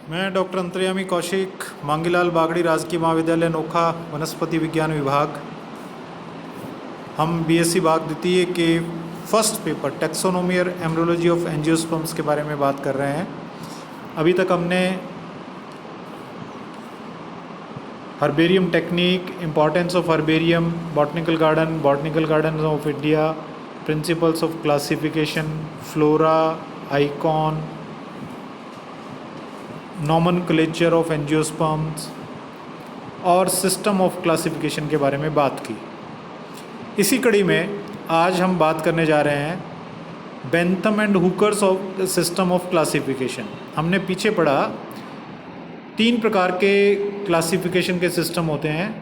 मैं डॉक्टर अंतर्यामी कौशिक, मांगीलाल बागड़ी राजकीय महाविद्यालय नोखा, वनस्पति विज्ञान विभाग। हम बीएससी बाग द्वितीय के फर्स्ट पेपर टैक्सोनॉमी और एम्ब्रियोलॉजी ऑफ एंजियोस्पर्म्स के बारे में बात कर रहे हैं। अभी तक हमने herbarium technique, importance of herbarium, botanical garden of India, principles of classification, flora, icon, nomenclature of angiosperms और सिस्टम ऑफ क्लासिफिकेशन के बारे में बात की। इसी कड़ी में आज हम बात करने जा रहे हैं Bentham and hookers of system of classification. हमने पीछे पढ़ा 3 प्रकार के क्लासिफिकेशन के सिस्टम होते हैं,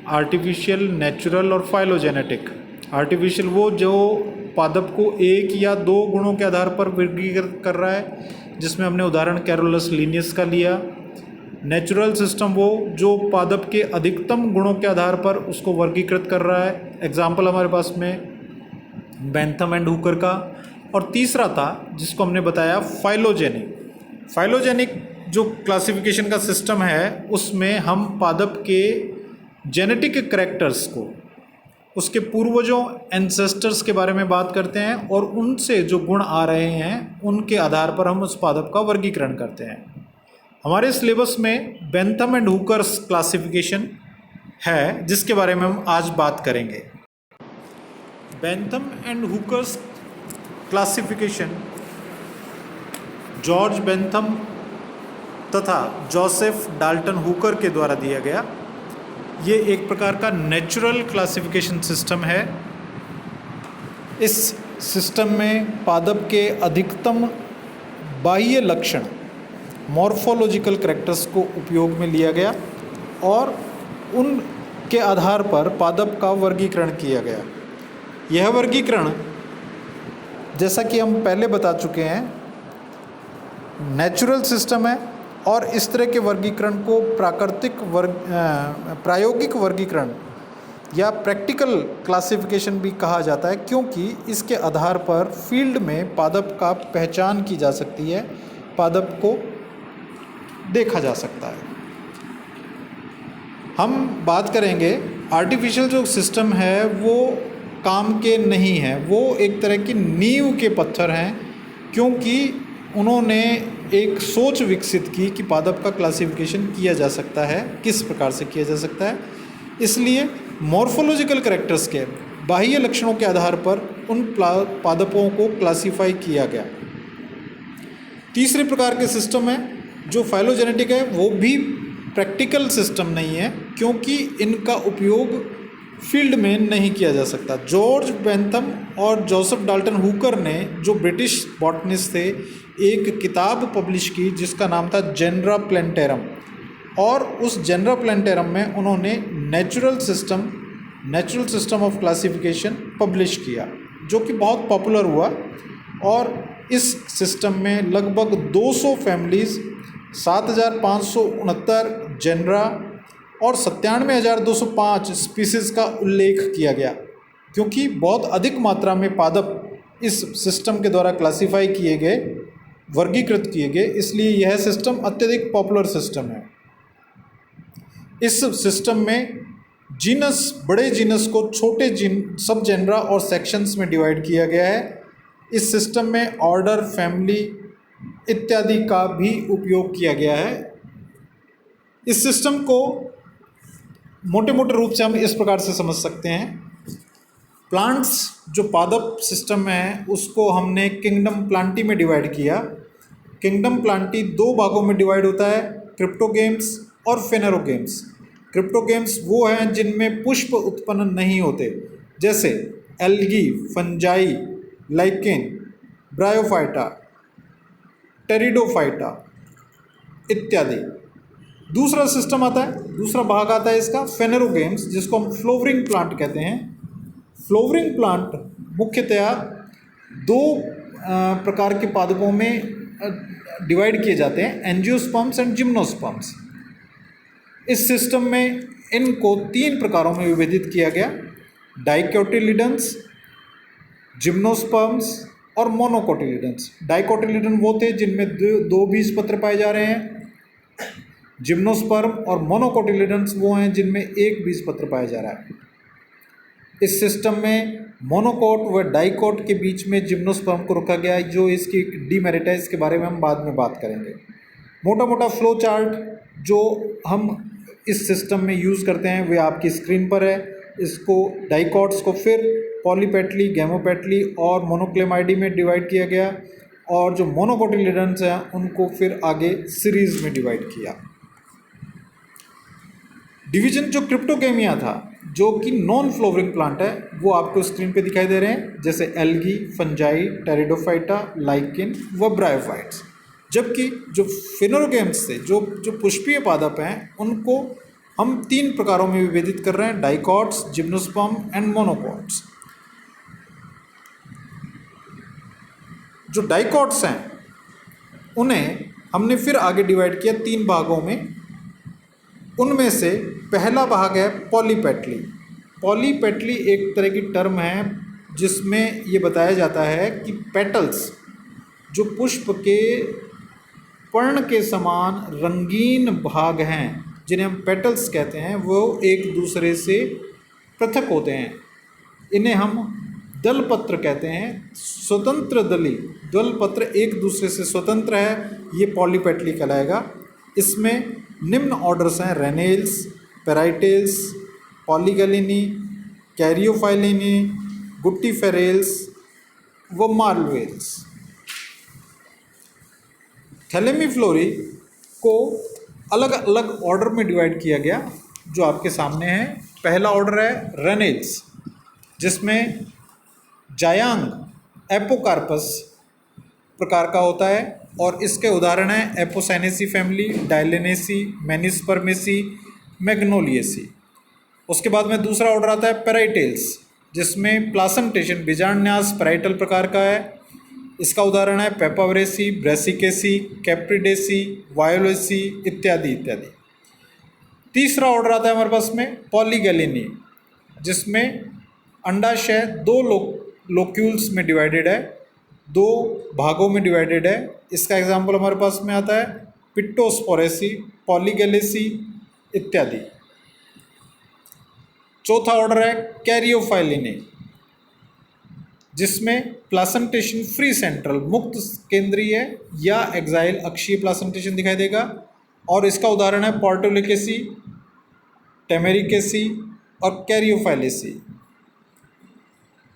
आर्टिफिशियल, नेचुरल और फाइलोजेनेटिक। आर्टिफिशियल वो जो पादप को 1 या 2 गुणों के आधार पर वर्गीकृत कर रहा है, जिसमें हमने उदाहरण कैरोलस लीनियस का लिया। नेचुरल सिस्टम वो जो पादप के अधिकतम गुणों के आधार पर उसको वर्गीकृत कर रहा है, एग्जाम्पल हमारे पास में बेंथम एंड हुकर का। और तीसरा था जिसको हमने बताया फाइलोजेनिक। फाइलोजेनिक जो क्लासिफिकेशन का सिस्टम है उसमें हम पादप के जेनेटिक कैरेक्टर्स को, उसके पूर्वजों एंसेस्टर्स के बारे में बात करते हैं और उनसे जो गुण आ रहे हैं उनके आधार पर हम उस पादप का वर्गीकरण करते हैं। हमारे सिलेबस में बेंथम एंड हुकर्स क्लासिफिकेशन है जिसके बारे में हम आज बात करेंगे। Bentham and hookers classification George Bentham तथा जोसेफ डाल्टन हुकर के द्वारा दिया गया। ये एक प्रकार का नेचुरल क्लासिफिकेशन सिस्टम है। इस सिस्टम में पादप के अधिकतम बाह्य लक्षण, मॉर्फोलॉजिकल कैरेक्टर्स को उपयोग में लिया गया और उनके आधार पर पादप का वर्गीकरण किया गया। यह वर्गीकरण, जैसा कि हम पहले बता चुके हैं, नेचुरल सिस्टम है और इस तरह के वर्गीकरण को प्रायोगिक वर्गीकरण या प्रैक्टिकल क्लासिफिकेशन भी कहा जाता है, क्योंकि इसके आधार पर फील्ड में पादप का पहचान की जा सकती है, पादप को देखा जा सकता है। हम बात करेंगे आर्टिफिशियल जो सिस्टम है वो काम के नहीं है, वो एक तरह की नींव के पत्थर हैं, क्योंकि उन्होंने एक सोच विकसित की कि पादप का क्लासिफिकेशन किया जा सकता है, किस प्रकार से किया जा सकता है। इसलिए मॉर्फोलॉजिकल कैरेक्टर्स के बाह्य लक्षणों के आधार पर उन पादपों को क्लासिफाई किया गया। तीसरे प्रकार के सिस्टम है जो फाइलोजेनेटिक है, वो भी प्रैक्टिकल सिस्टम नहीं है, क्योंकि इनका उपयोग फील्ड में नहीं किया जा सकता। जॉर्ज बेंथम और जोसेफ डाल्टन हुकर ने, जो ब्रिटिश बॉटनिस्ट थे, एक किताब पब्लिश की जिसका नाम था जेनरा प्लेंटेरम, और उस जेनरा प्लेंटेरम में उन्होंने natural system of classification publish किया, जो कि बहुत पॉपुलर हुआ। और इस सिस्टम में लगभग 200 फैमिलीज़, 7,569 जेनरा और 97,205 स्पीसीज़ का उल्लेख किया गया। क्योंकि बहुत अधिक मात्रा में पादप इस सिस्टम के द्वारा क्लासिफाई किए गए, वर्गीकृत किए गए, इसलिए यह सिस्टम अत्यधिक पॉपुलर सिस्टम है। इस सिस्टम में जीनस, बड़े जीनस को छोटे सब जेनरा और सेक्शंस में डिवाइड किया गया है। इस सिस्टम में ऑर्डर, फैमिली इत्यादि का भी उपयोग किया गया है। इस सिस्टम को मोटे मोटे रूप से हम इस प्रकार से समझ सकते हैं। प्लांट्स जो पादप सिस्टम में है उसको हमने किंगडम प्लांटी में डिवाइड किया। किंगडम प्लांटी 2 भागों में डिवाइड होता है, क्रिप्टोगेम्स और फेनेरोगेम्स। क्रिप्टोगेम्स वो हैं जिनमें पुष्प उत्पन्न नहीं होते, जैसे algae, fungi, lichen, bryophyta, pteridophyta इत्यादि। दूसरा सिस्टम आता है, दूसरा भाग आता है इसका फेनेरोगेम्स, जिसको हम फ्लोवरिंग प्लांट कहते हैं। फ्लोवरिंग प्लांट मुख्यतया 2 प्रकार के पादपों में डिवाइड किए जाते हैं, एंजियोस्पर्म्स एंड जिम्नोस्पर्म्स। इस सिस्टम में इनको 3 प्रकारों में विभाजित किया गया, डाइकोटिलिडन्स, जिम्नोस्पर्म्स और मोनोकोटिलिडन्स। डाइकोटिलिडन वो थे जिनमें 2 बीजपत्र पाए जा रहे हैं, जिम्नोस्पर्म और मोनोकोटिलिडन्स वो हैं जिनमें एक बीजपत्र पाया जा रहा है। इस सिस्टम में मोनोकोट व डाइकोट के बीच में जिम्नोस्पर्म को रखा गया है, जो इसकी डीमेरिट है, इसके बारे में हम बाद में बात करेंगे। मोटा मोटा फ्लो चार्ट जो हम इस सिस्टम में यूज़ करते हैं वे आपकी स्क्रीन पर है। इसको डाइकोट्स को फिर पॉलीपेटली, गैमोपेटली और मोनोक्लेमाइडी में डिवाइड किया गया, और जो मोनोकोटिलिडन्स हैं उनको फिर आगे सीरीज़ में डिवाइड किया। डिवीजन जो क्रिप्टोगेमिया था, जो कि नॉन फ्लोवरिंग प्लांट है, वो आपको स्क्रीन पे दिखाई दे रहे हैं, जैसे एल्गी, फंजाई, टेरिडोफाइटा, लाइकिन व ब्रायोफाइट्स। जबकि जो फिनोरोगेम्स थे, जो पुष्पीय पादप हैं, उनको हम 3 प्रकारों में विभेदित कर रहे हैं: डाइकॉट्स, जिम्नोस्पर्म एंड मोनोकॉट्स। जो डाइकॉट्स हैं उन्हें हमने फिर आगे डिवाइड किया 3 भागों में। उनमें से पहला भाग है पॉलीपेटली। पॉलीपेटली एक तरह की टर्म है जिसमें ये बताया जाता है कि पेटल्स, जो पुष्प के पर्ण के समान रंगीन भाग हैं जिन्हें हम पेटल्स कहते हैं, वो एक दूसरे से पृथक होते हैं। इन्हें हम दलपत्र कहते हैं, स्वतंत्र दली। दलपत्र एक दूसरे से स्वतंत्र है, ये पॉलीपेटली कहलाएगा। इसमें निम्न ऑर्डर्स हैं: रेनेल्स, पेराइटेल्स, पॉलीगैलिनी, कैरियोफाइलिनी, गुट्टीफेरेल्स व मार्लवेल्स। थैलेमीफ्लोरी को अलग अलग ऑर्डर में डिवाइड किया गया, जो आपके सामने है। पहला ऑर्डर है रेनेल्स, जिसमें जायांग एपोकार्पस प्रकार का होता है, और इसके उदाहरण हैं एपोसाइनेसी फैमिली, डायलेनेसी, मैनिस्पर्मेसी, मैग्नोलिएसी। उसके बाद में दूसरा ऑर्डर आता है पेराइटेल्स, जिसमें प्लासेंटेशन बीजांडन्यास पेराइटल प्रकार का है। इसका उदाहरण है पेपावरेसी, ब्रेसिकेसी, कैप्रिडेसी, वायोलेसी इत्यादि इत्यादि। तीसरा ऑर्डर आता है हमारे पास में पॉलीगैलिनी, जिसमें अंडाशय 2 लोक्यूल्स में डिवाइडेड है, 2 भागों में डिवाइडेड है। इसका एग्जाम्पल हमारे पास में आता है पिट्टोस्पोरेसी, पॉलीगैलेसी इत्यादि। चौथा ऑर्डर है कैरियोफाइलिनी, जिसमें प्लासेंटेशन फ्री सेंट्रल, मुक्त केंद्रीय या एक्साइल अक्षीय प्लासेंटेशन दिखाई देगा, और इसका उदाहरण है पोर्टोलिकेसी, टेमेरिकेसी और कैरियोफाइलेसी।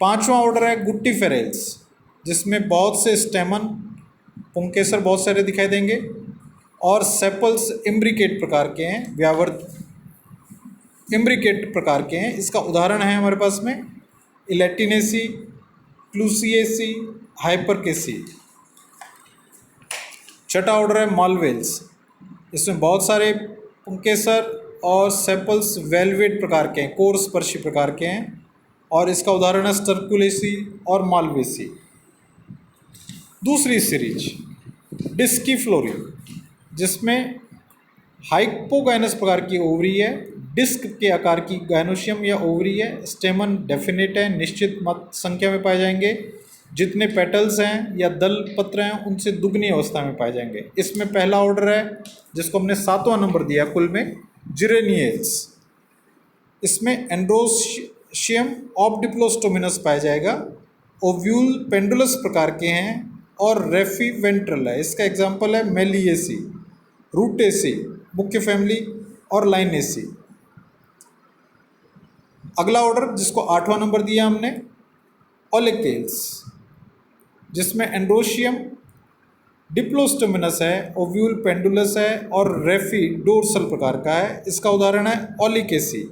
पांचवा ऑर्डर है गुट्टीफेरेल्स, जिसमें बहुत से स्टेमन, पुंकेसर बहुत सारे दिखाई देंगे, और सेपल्स इम्ब्रिकेट प्रकार के हैं, व्यावर्त इम्ब्रिकेट प्रकार के हैं। इसका उदाहरण है हमारे पास में इलेटिनेसी, क्लूसिएसी, हाइपरकेसी। छठा ऑर्डर है मालवेल्स, इसमें बहुत सारे पुंकेसर और सेपल्स वेलवेट प्रकार के हैं, कोर स्पर्शी प्रकार के हैं, और इसका उदाहरण है स्टर्कुलेसी और मालवेसी। दूसरी सीरीज डिस्कीफ्लोरी, जिसमें हाइपोगाइनस प्रकार की ओवरी है, डिस्क के आकार की गायनोशियम या ओवरी है, स्टेमन डेफिनेट है, निश्चित मत संख्या में पाए जाएंगे। जितने पेटल्स हैं या दल पत्र हैं उनसे दुगनी अवस्था में पाए जाएंगे। इसमें पहला ऑर्डर है, जिसको हमने 7वां नंबर दिया कुल में, जिरेनियल्स। इसमें एंड्रोशियम ऑब्डिप्लोस्टोमिनस पाया जाएगा, ओव्यूल पेंडुलस प्रकार के हैं, और रेफी वेंट्रल है। इसका एग्जाम्पल है मेलिएसी, रूटेसी मुख्य फैमिली, और लाइनेसी। अगला ऑर्डर, जिसको 8वां नंबर दिया हमने, ओलेकेल्स, जिसमें एंड्रोशियम डिप्लोस्टोमिनस है, ओव्यूल पेंडुलस है, और रेफी डोर्सल प्रकार का है। इसका उदाहरण है ओलिकेसी।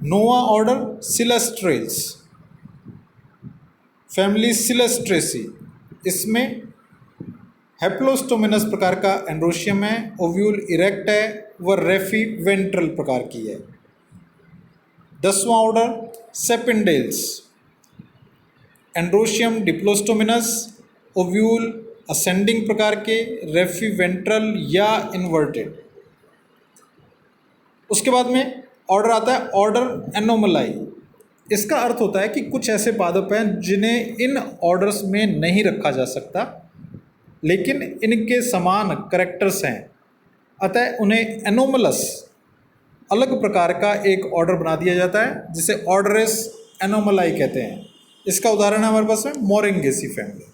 नोवा ऑर्डर सिलेस्ट्रेल्स, फैमिली सिलेस्ट्रेसी। इसमें हेप्लोस्टोमिनस प्रकार का एंड्रोशियम है, ओव्यूल इरेक्ट है, व रेफी वेंट्रल प्रकार की है। 10वां ऑर्डर सेपिंडेल्स, एंड्रोशियम डिप्लोस्टोमिनस, ओव्यूल असेंडिंग प्रकार के, रेफी वेंट्रल या इन्वर्टेड। उसके बाद में ऑर्डर आता है ऑर्डर एनोमलाई। इसका अर्थ होता है कि कुछ ऐसे पादप हैं जिन्हें इन ऑर्डर्स में नहीं रखा जा सकता, लेकिन इनके समान करेक्टर्स हैं, अतः उन्हें एनोमलस अलग प्रकार का एक ऑर्डर बना दिया जाता है जिसे ऑर्डरेस एनोमलाई कहते हैं। इसका उदाहरण है हमारे पास में मोरिंगेसी फैमिली।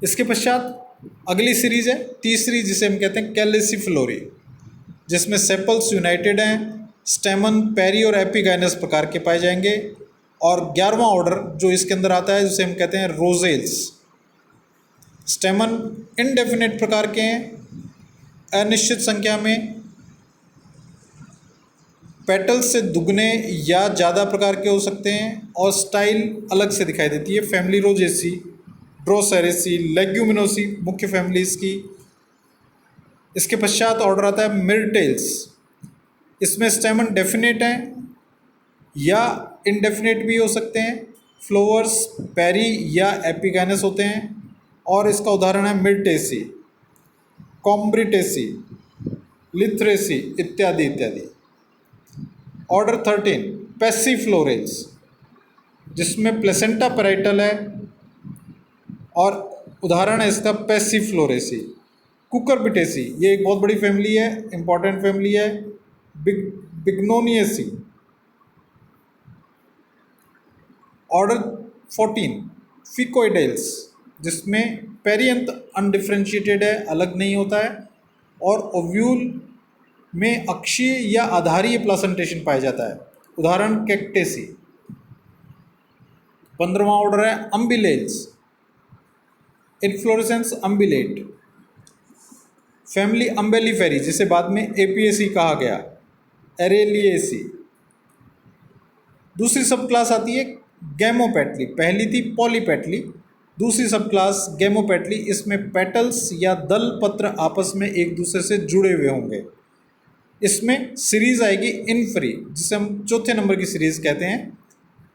इसके पश्चात अगली सीरीज है तीसरी, जिसे हम कहते हैं कैलिसिफ्लोरी, जिसमें सेपल्स यूनाइटेड हैं, स्टेमन पेरी और एपिगाइनस प्रकार के पाए जाएंगे। और 11वां ऑर्डर जो इसके अंदर आता है जिसे हम कहते हैं रोजेल्स। स्टेमन इनडेफिनेट प्रकार के हैं, अनिश्चित संख्या में, पेटल्स से दुगने या ज़्यादा प्रकार के हो सकते हैं और स्टाइल अलग से दिखाई देती है। फैमिली रोजेसी, ड्रोसेरेसी, लेग्यूमिनोसी मुख्य फैमिली इसकी। इसके पश्चात ऑर्डर आता है मिरटेल्स। इसमें स्टेमन डेफिनेट हैं या इनडेफिनेट भी हो सकते हैं, फ्लोवर्स पेरी या एपिगाइनस होते हैं। और इसका उदाहरण है मिरटेसी, कॉम्ब्रिटेसी, लिथ्रेसी इत्यादि इत्यादि। ऑर्डर 13 पैसिफ्लोरेल्स, जिसमें प्लेसेंटा पैराइटल है और उदाहरण है इसका पैसिफ्लोरेसी। कुकरबिटेसी, ये एक बहुत बड़ी फैमिली है, इंपॉर्टेंट फैमिली है। बिग्नोनियसी। ऑर्डर 14 फिकोइडेल्स, जिसमें पेरियंथ अनडिफ्रेंशिएटेड है, अलग नहीं होता है और ओव्यूल में अक्षीय या आधारीय प्लासेंटेशन पाया जाता है। उदाहरण कैक्टेसी। 15वां ऑर्डर है अम्बिलेल्स, इन्फ्लोरेसेंस अम्बिलेट, फैमिली अम्बेलिफेरी, जिसे बाद में एपीएसी कहा गया, एरेलिएसी। दूसरी सब क्लास आती है गैमोपेटली। पहली थी पॉलीपेटली, दूसरी सब क्लास गैमोपेटली। इसमें पेटल्स या दल पत्र आपस में एक दूसरे से जुड़े हुए होंगे। इसमें सीरीज आएगी इनफ्री, जिसे हम चौथे नंबर की सीरीज कहते हैं।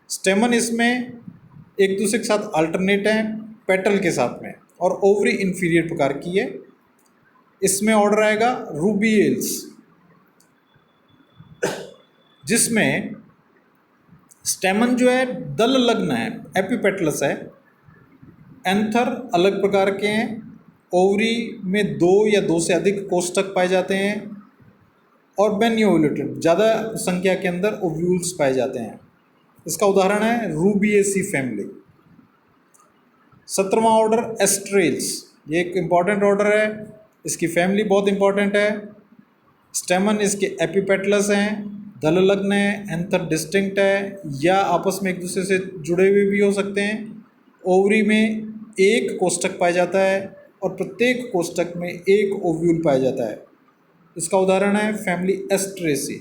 स्टेमन इसमें एक दूसरे के साथ अल्टरनेट हैं पेटल के साथ में, और ओवरी इन्फीरियर प्रकार की है। इसमें ऑर्डर आएगा रूबियल्स, जिसमें स्टेमन जो है दल लग्न है, एपिपेटलस है, एंथर अलग प्रकार के हैं, ओवरी में 2 या 2 से अधिक कोष्ठक पाए जाते हैं और बेनियोवुलेटेड ज़्यादा संख्या के अंदर ओव्यूल्स पाए जाते हैं। इसका उदाहरण है रूबिएसी फैमिली। 17वां ऑर्डर एस्ट्रेल्स, ये एक इम्पॉर्टेंट ऑर्डर है, इसकी फैमिली बहुत इंपॉर्टेंट है। स्टेमन इसके एपिपेटलस हैं, दल लग्न है, एंथर डिस्टिंक्ट है या आपस में एक दूसरे से जुड़े हुए भी हो सकते हैं। ओवरी में एक कोष्ठक पाया जाता है और प्रत्येक कोष्ठक में एक ओव्यूल पाया जाता है। इसका उदाहरण है फैमिली एस्ट्रेसी।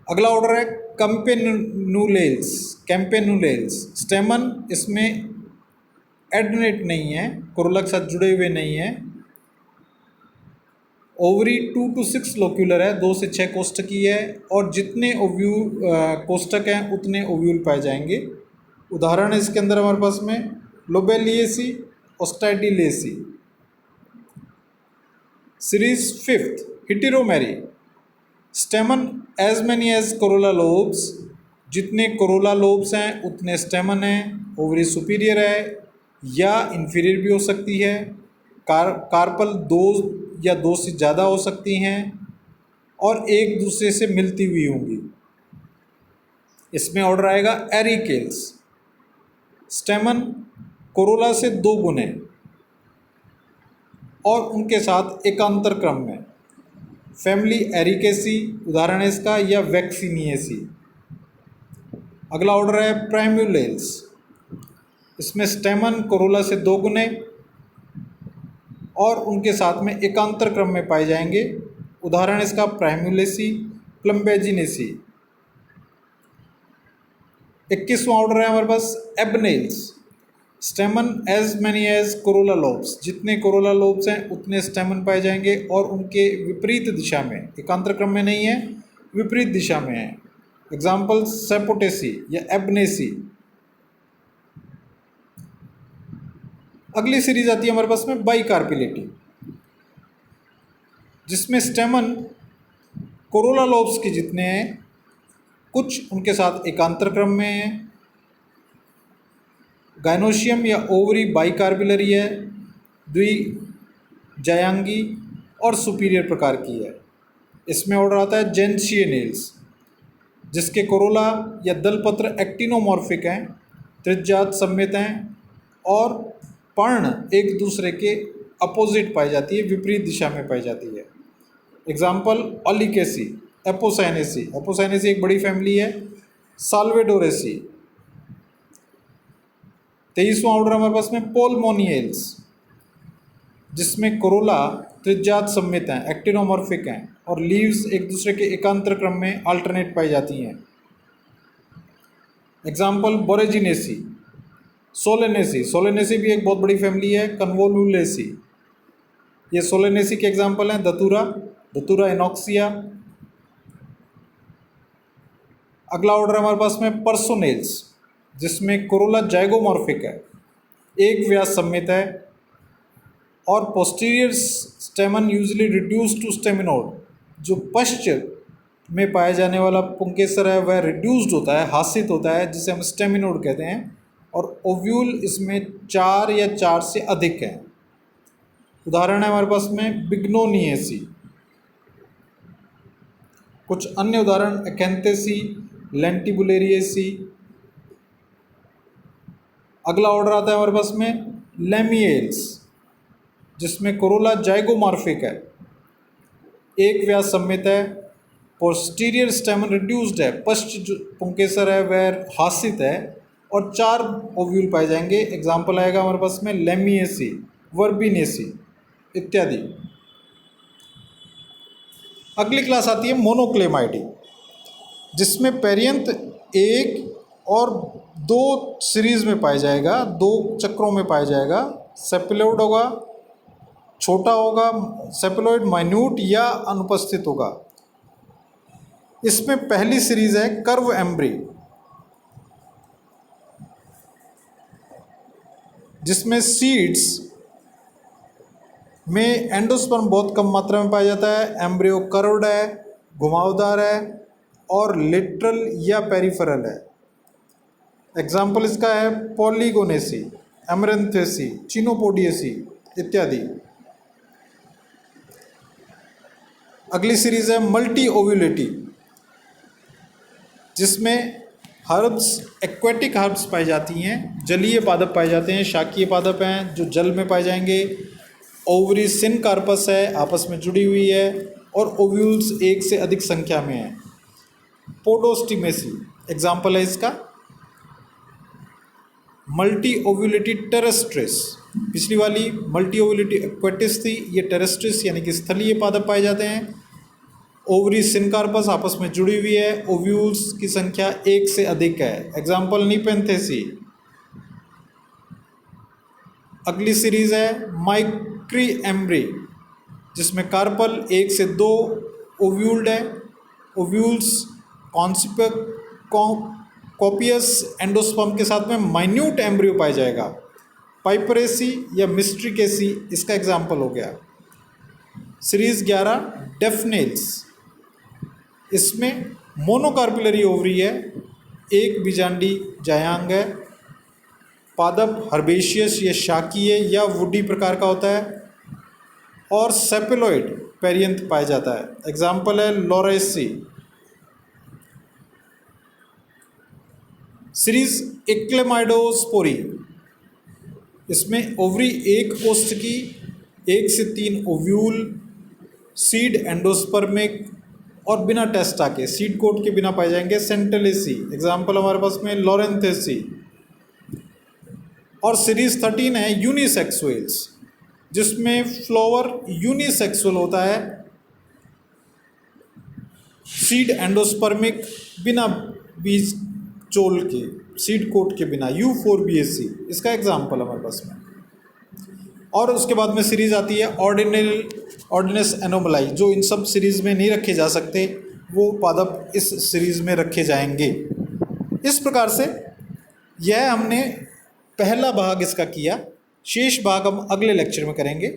अगला ऑर्डर है कैम्पेनुलेल्स। कैम्पेनुलेल्स स्टेमन इसमें एडनेट नहीं है, कोरोला के साथ जुड़े हुए नहीं है। ओवरी 2 to 6 लोक्यूलर है, 2 से 6 कोष्ठकी है और जितने ओव्यूल कोष्ठक हैं उतने ओव्यूल पाए जाएंगे। उदाहरण है इसके अंदर हमारे पास में Lobeliaceae, Stylidiaceae. Series 5th Heteromerae. Stamen as many as corolla lobes, जितने कोरोला लोब्स हैं उतने स्टेमन हैं। ओवरी सुपीरियर है या इन्फीरियर भी हो सकती है। कार्पल 2 या 2 से ज़्यादा हो सकती हैं और एक दूसरे से मिलती हुई होंगी। इसमें ऑर्डर आएगा एरिकेल्स। स्टेमन कोरोला से 2 गुने और उनके साथ एकांतर क्रम में। फैमिली एरिकेसी उदाहरण है इसका, या वैक्सीनिएसी। अगला ऑर्डर है प्राइम्यूलेल्स। इसमें स्टेमन कोरोला से 2 गुने और उनके साथ में एकांतर क्रम में पाए जाएंगे। उदाहरण इसका प्राइम्यूलेसी, प्लम्बेजिनेसी। 21वां ऑर्डर है हमारे पास Ebenales. Stamen as many as corolla lobes, जितने कोरोला लोब्स हैं उतने स्टेमन पाए जाएंगे और उनके विपरीत दिशा में, एकांतर क्रम में नहीं है, विपरीत दिशा में है। एग्जाम्पल सेपोटेसी या एबनेसी। अगली सीरीज आती है हमारे पास में बाइकार्पिलेटी, जिसमें स्टेमन कोरोला लोब्स के जितने हैं कुछ उनके साथ एकांतर क्रम में हैं गाइनोशियम या ओवरी बाइकार्बुलरी है, द्विजायांगी और सुपीरियर प्रकार की है। इसमें ऑर्डर आता है जेंशियनेल्स, जिसके कोरोला या दलपत्र एक्टिनोमॉर्फिक हैं, त्रिज्यात सममित हैं और पर्ण एक दूसरे के अपोजिट पाई जाती है, विपरीत दिशा में पाई जाती है। एग्जाम्पल ओलिकेसी, एपोसाइनेसी, एपोसाइनेसी एक बड़ी फैमिली है, साल्वेडोरेसी। 23वां ऑर्डर हमारे पास में पोलमोनियल्स, जिसमें कोरोला त्रिज्यात सममित हैं, एक्टिनोमॉर्फिक हैं और लीव्स एक दूसरे के एकांतर क्रम में अल्टरनेट पाई जाती हैं। एग्जाम्पल बोरेजिनेसी, सोलेनेसी, सोलेनेसी भी एक बहुत बड़ी फैमिली है, कन्वोलुलेसी। ये सोलेनेसी के एग्जाम्पल हैं दतूरा, दतूरा इनॉक्सिया। अगला ऑर्डर हमारे पास में पर्सोनेल्स, जिसमें कोरोला जाइगोमॉर्फिक है, एक व्यास सममित है और posterior stamen usually reduce to staminode. जो पश्च में पाया जाने वाला पुंकेसर है वह रिड्यूस्ड होता है, हासित होता है, जिसे हम स्टेमिनोड कहते हैं, और ओव्यूल इसमें 4 या 4 से अधिक हैं। उदाहरण है हमारे पास में बिग्नोनिएसी। कुछ अन्य उदाहरण एक्ैंथेसी, लेंटिबुलेरिएसी। अगला ऑर्डर आता है हमारे पास में लेमिएल्स, जिसमें कोरोला जाइगोमॉर्फिक है, एक व्यास सममित है, पोस्टीरियर स्टेमन रिड्यूस्ड है, पश्च जो पुंकेसर है वह हासित है और 4 ओव्यूल पाए जाएंगे। एग्जाम्पल आएगा हमारे पास में लेमिएसी, वर्बिनेसी इत्यादि। अगली क्लास आती है मोनोक्लेमाइडी, जिसमें पेरियंथ 1 और 2 सीरीज में पाया जाएगा, 2 चक्रों में पाया जाएगा। सेपिलोइड होगा, छोटा होगा, सेपिलोइड माइन्यूट या अनुपस्थित होगा। इसमें पहली सीरीज है कर्व एम्ब्री, जिसमें सीड्स में एंडोस्पर्म बहुत कम मात्रा में पाया जाता है, एम्ब्रियो कर्व्ड है, घुमावदार है और लिटरल या पेरिफेरल है। एग्जाम्पल इसका है पॉलीगोनेसी, एमरेंथेसी, चिनोपोडियसी इत्यादि। अगली सीरीज है मल्टी ओव्यूलेटी, जिसमें हर्ब्स, एक्वेटिक हर्ब्स पाई जाती हैं, जलीय पादप पाए जाते हैं, शाकीय पादप हैं जो जल में पाए जाएंगे। ओवरी सिन कार्पस है, आपस में जुड़ी हुई है और ओव्यूल्स 1 से अधिक संख्या में है। पोडोस्टिमेसी एग्जाम्पल है इसका। मल्टी ओव्यूलेटी टेरेस्ट्रिस, पिछली वाली मल्टी ओव्यूलेटी एक्वेटिस थी, ये टेरेस्ट्रिस यानी कि स्थलीय पादप पाए जाते हैं। ओवरी सिन कार्पस आपस में जुड़ी हुई है, ओव्यूल्स की संख्या 1 से अधिक है। एग्जाम्पल नीपेंथेसी। अगली सीरीज है माइक्री एम्ब्री, जिसमें कार्पल 1 से 2 ओव्यूल्ड है, ओव्यूल्स कॉपियस एंडोस्पर्म के साथ में माइन्यूट एम्ब्रियो पाया जाएगा। पाइपरेसी या मिस्ट्रिकेसी इसका एग्जाम्पल हो गया। सीरीज 11 डेफनेल्स, इसमें मोनोकार्पुलरी ओवरी है, एक बीजांडी जायांग है, पादप हर्बेशियस या शाकीय या वुडी प्रकार का होता है और सेपिलोइड पेरियंथ पाया जाता है। एग्जाम्पल है लोरेसी। सीरीज एक्लेमाइडोस्पोरी, इसमें ओवरी एक कोष्ठ की, 1 से 3 ओव्यूल, सीड एंडोस्पर्मिक और बिना टेस्टा के, सीड कोट के बिना पाए जाएंगे। सेंटेलेसी एग्जाम्पल हमारे पास में लॉरेंथेसी। और सीरीज 13 है यूनिसेक्सुअल्स, जिसमें फ्लावर यूनिसेक्सुअल होता है, सीड एंडोस्पर्मिक बिना बीज चोल के, सीड कोट के बिना, U4BAC इसका एग्जाम्पल हमारे पास में। और उसके बाद में सीरीज आती है ऑर्डिनस एनोमलाई, जो इन सब सीरीज में नहीं रखे जा सकते, वो पादप इस सीरीज में रखे जाएंगे। इस प्रकार से यह हमने पहला भाग इसका किया, शेष भाग हम अगले लेक्चर में करेंगे।